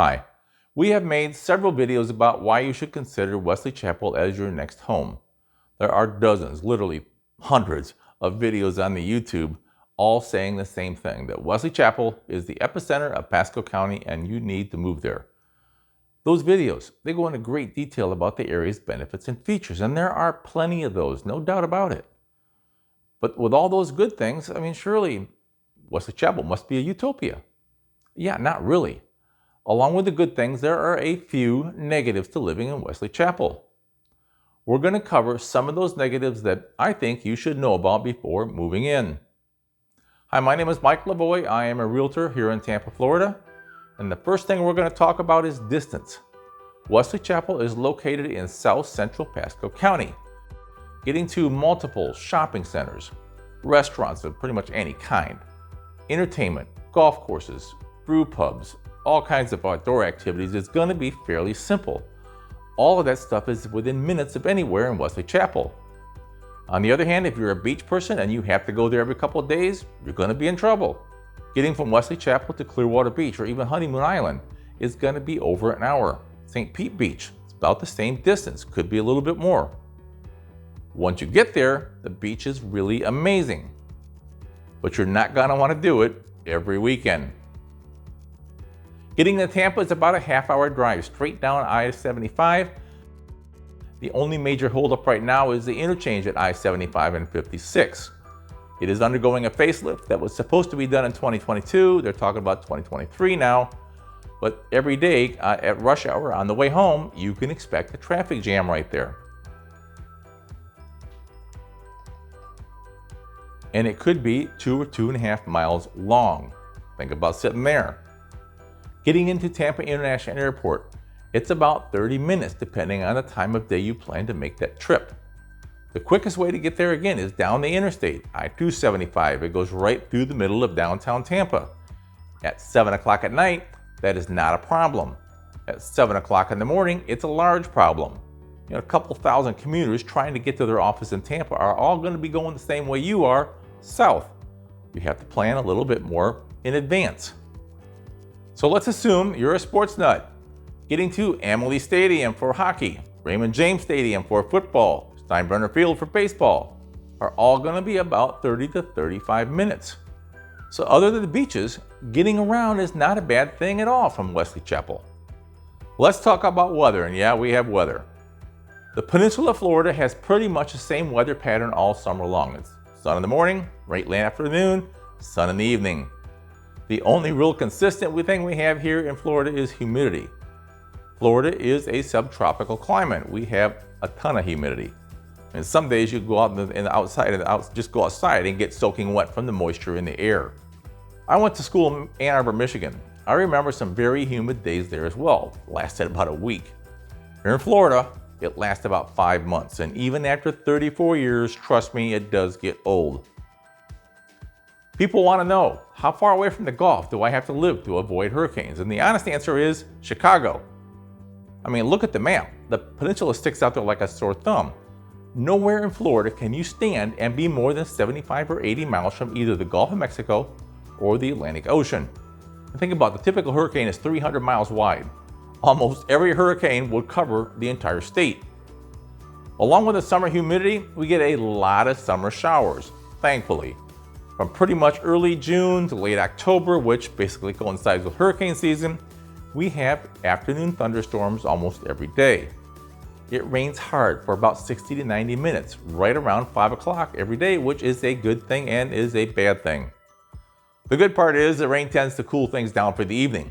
Hi. We have made several videos about why you should consider Wesley Chapel as your next home. There are dozens, literally hundreds of videos on the YouTube all saying the same thing, that Wesley Chapel is the epicenter of Pasco County and you need to move there. Those videos, they go into great detail about the area's benefits and features, and there are plenty of those, no doubt about it. But with all those good things, surely Wesley Chapel must be a utopia. Yeah, not really. Along with the good things, there are a few negatives to living in Wesley Chapel. We're going to cover some of those negatives that I think you should know about before moving in. Hi, my name is Mike Lavoie. I am a realtor here in Tampa, Florida. And the first thing we're going to talk about is distance. Wesley Chapel is located in south central Pasco County. Getting to multiple shopping centers, restaurants of pretty much any kind, entertainment, golf courses, brew pubs, all kinds of outdoor activities is going to be fairly simple. All of that stuff is within minutes of anywhere in Wesley Chapel. On the other hand, if you're a beach person and you have to go there every couple of days, you're going to be in trouble. Getting from Wesley Chapel to Clearwater Beach or even Honeymoon Island is going to be over an hour. St. Pete Beach, it's about the same distance, could be a little bit more. Once you get there, the beach is really amazing. But you're not going to want to do it every weekend. Getting to Tampa is about a half-hour drive straight down I-75. The only major holdup right now is the interchange at I-75 and 56. It is undergoing a facelift that was supposed to be done in 2022. They're talking about 2023 now. But every day at rush hour on the way home, you can expect a traffic jam right there. And it could be 2 or 2.5 miles long. Think about sitting there. Getting into Tampa International Airport, it's about 30 minutes depending on the time of day you plan to make that trip. The quickest way to get there again is down the interstate, I-275. It goes right through the middle of downtown Tampa. At 7 o'clock at night, that is not a problem. At 7 o'clock in the morning, it's a large problem. A couple thousand commuters trying to get to their office in Tampa are all going to be going the same way you are, south. You have to plan a little bit more in advance. So let's assume you're a sports nut. Getting to Amalie Stadium for hockey, Raymond James Stadium for football, Steinbrenner Field for baseball are all going to be about 30 to 35 minutes. So other than the beaches, getting around is not a bad thing at all from Wesley Chapel. Let's talk about weather, and yeah, we have weather. The peninsula of Florida has pretty much the same weather pattern all summer long. It's sun in the morning, right late afternoon, sun in the evening. The only real consistent thing we have here in Florida is humidity. Florida is a subtropical climate. We have a ton of humidity. And some days you go out just go outside and get soaking wet from the moisture in the air. I went to school in Ann Arbor, Michigan. I remember some very humid days there as well. It lasted about a week. Here in Florida, it lasts about 5 months. And even after 34 years, trust me, it does get old. People want to know, how far away from the Gulf do I have to live to avoid hurricanes? And the honest answer is Chicago. Look at the map. The peninsula sticks out there like a sore thumb. Nowhere in Florida can you stand and be more than 75 or 80 miles from either the Gulf of Mexico or the Atlantic Ocean. And think about it, the typical hurricane is 300 miles wide. Almost every hurricane would cover the entire state. Along with the summer humidity, we get a lot of summer showers, thankfully. From pretty much early June to late October, which basically coincides with hurricane season, we have afternoon thunderstorms almost every day. It rains hard for about 60 to 90 minutes, right around 5 o'clock every day, which is a good thing and is a bad thing. The good part is the rain tends to cool things down for the evening.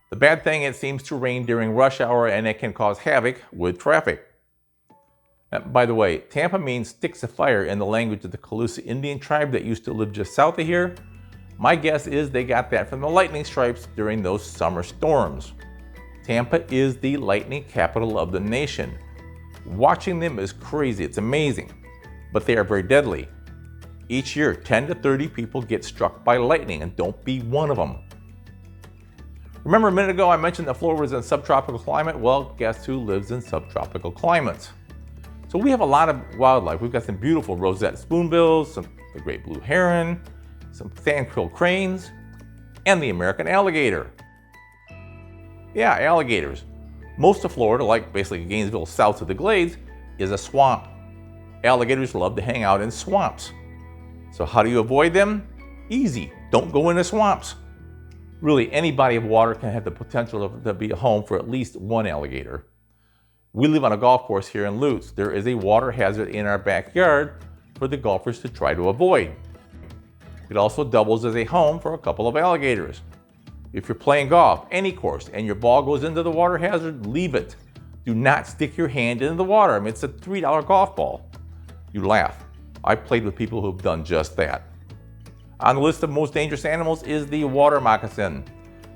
The bad thing, it seems to rain during rush hour and it can cause havoc with traffic. By the way, Tampa means sticks of fire in the language of the Calusa Indian tribe that used to live just south of here. My guess is they got that from the lightning strikes during those summer storms. Tampa is the lightning capital of the nation. Watching them is crazy, it's amazing, but they are very deadly. Each year, 10 to 30 people get struck by lightning, and don't be one of them. Remember a minute ago I mentioned that Florida was in subtropical climate? Well, guess who lives in subtropical climates? So we have a lot of wildlife. We've got some beautiful rosette spoonbills, the great blue heron, some sand-quilled cranes, and the American alligator. Yeah, alligators. Most of Florida, like basically Gainesville south of the Glades, is a swamp. Alligators love to hang out in swamps. So how do you avoid them? Easy, don't go into swamps. Really, any body of water can have the potential to be a home for at least one alligator. We live on a golf course here in Lutz. There is a water hazard in our backyard for the golfers to try to avoid. It also doubles as a home for a couple of alligators. If you're playing golf, any course, and your ball goes into the water hazard, leave it. Do not stick your hand into the water. I mean, it's a $3 golf ball. You laugh. I've played with people who've done just that. On the list of most dangerous animals is the water moccasin.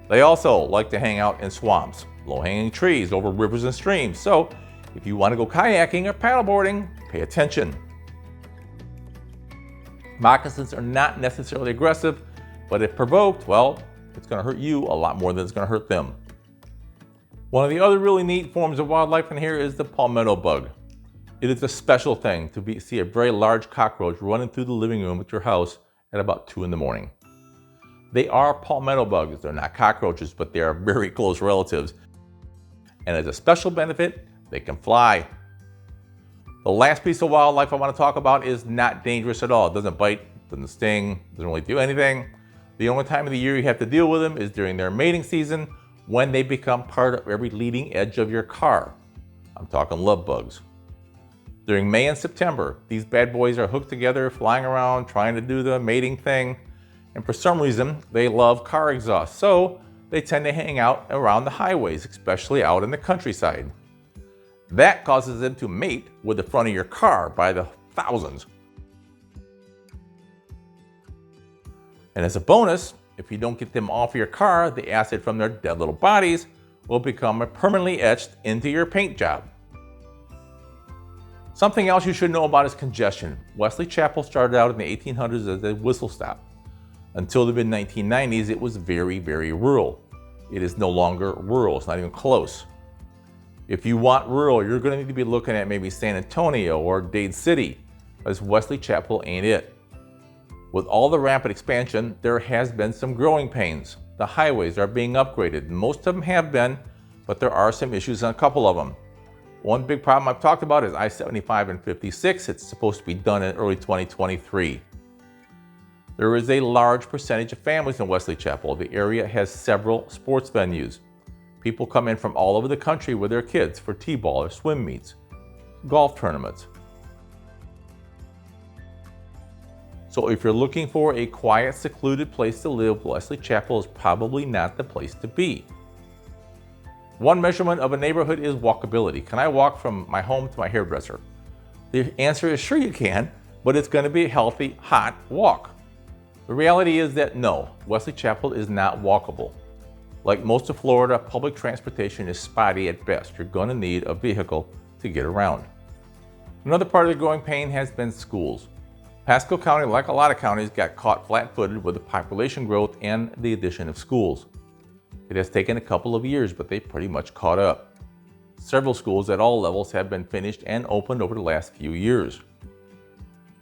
They also like to hang out in swamps, low-hanging trees, over rivers and streams. So if you want to go kayaking or paddleboarding, pay attention. Moccasins are not necessarily aggressive, but if provoked, well, it's going to hurt you a lot more than it's going to hurt them. One of the other really neat forms of wildlife in here is the palmetto bug. It is a special thing to see a very large cockroach running through the living room at your house at about 2 in the morning. They are palmetto bugs. They're not cockroaches, but they are very close relatives. And as a special benefit, they can fly. The last piece of wildlife I want to talk about is not dangerous at all. It doesn't bite, doesn't sting, doesn't really do anything. The only time of the year you have to deal with them is during their mating season, when they become part of every leading edge of your car. I'm talking love bugs. During May and September, these bad boys are hooked together, flying around, trying to do the mating thing. And for some reason, they love car exhaust. So they tend to hang out around the highways, especially out in the countryside. That causes them to mate with the front of your car by the thousands. And as a bonus, if you don't get them off your car, the acid from their dead little bodies will become permanently etched into your paint job. Something else you should know about is congestion. Wesley Chapel started out in the 1800s as a whistle stop. Until the mid-1990s, it was very, very rural. It is no longer rural, it's not even close. If you want rural, you're going to need to be looking at maybe San Antonio or Dade City, as Wesley Chapel ain't it. With all the rapid expansion, there has been some growing pains. The highways are being upgraded. Most of them have been, but there are some issues on a couple of them. One big problem I've talked about is I-75 and 56. It's supposed to be done in early 2023. There is a large percentage of families in Wesley Chapel. The area has several sports venues. People come in from all over the country with their kids for t-ball or swim meets, golf tournaments. So if you're looking for a quiet, secluded place to live, Wesley Chapel is probably not the place to be. One measurement of a neighborhood is walkability. Can I walk from my home to my hairdresser? The answer is sure you can, but it's going to be a healthy, hot walk. The reality is that no, Wesley Chapel is not walkable. Like most of Florida, public transportation is spotty at best. You're going to need a vehicle to get around. Another part of the growing pain has been schools. Pasco County, like a lot of counties, got caught flat-footed with the population growth and the addition of schools. It has taken a couple of years, but they pretty much caught up. Several schools at all levels have been finished and opened over the last few years.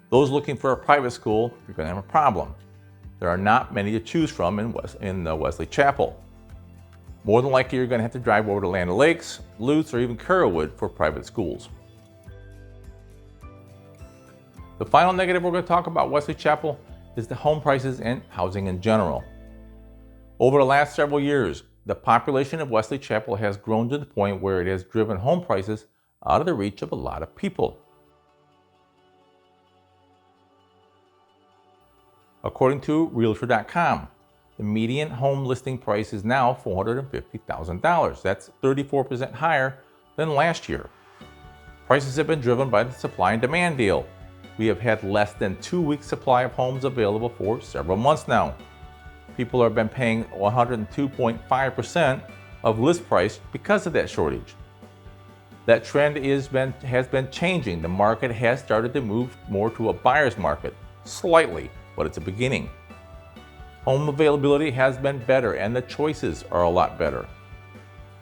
Those looking for a private school, you're going to have a problem. There are not many to choose from in Wesley Chapel. More than likely, you're going to have to drive over to Land O'Lakes, Lutz, or even Carrollwood for private schools. The final negative we're going to talk about Wesley Chapel is the home prices and housing in general. Over the last several years, the population of Wesley Chapel has grown to the point where it has driven home prices out of the reach of a lot of people. According to Realtor.com, the median home listing price is now $450,000. That's 34% higher than last year. Prices have been driven by the supply and demand deal. We have had less than 2 weeks supply of homes available for several months now. People have been paying 102.5% of list price because of that shortage. That trend has been changing. The market has started to move more to a buyer's market, slightly, but it's a beginning. Home availability has been better and the choices are a lot better.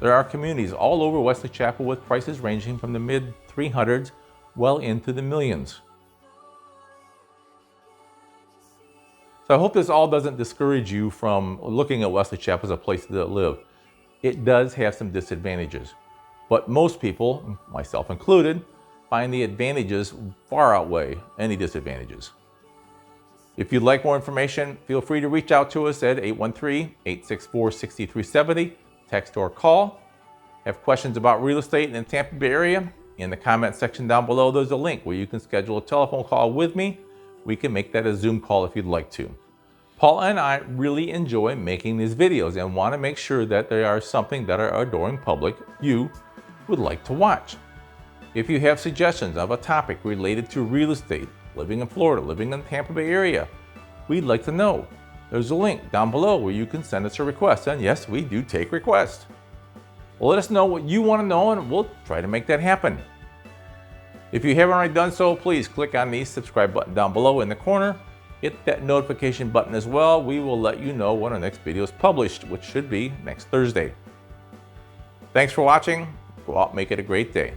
There are communities all over Wesley Chapel with prices ranging from the mid-300s well into the millions. So I hope this all doesn't discourage you from looking at Wesley Chapel as a place to live. it does have some disadvantages. But most people, myself included, find the advantages far outweigh any disadvantages. If you'd like more information, feel free to reach out to us at 813-864-6370, text or call. Have questions about real estate in the Tampa Bay area? In the comment section down below, there's a link where you can schedule a telephone call with me. We can make that a Zoom call if you'd like to. Paul and I really enjoy making these videos and want to make sure that they are something that our adoring public, you, would like to watch. If you have suggestions of a topic related to real estate, living in Florida, living in the Tampa Bay area, we'd like to know. There's a link down below where you can send us a request, and yes, we do take requests. Well, let us know what you want to know and we'll try to make that happen. If you haven't already done so, please click on the subscribe button down below in the corner. Hit that notification button as well. We will let you know when our next video is published, which should be next Thursday. Thanks for watching. Go out and make it a great day.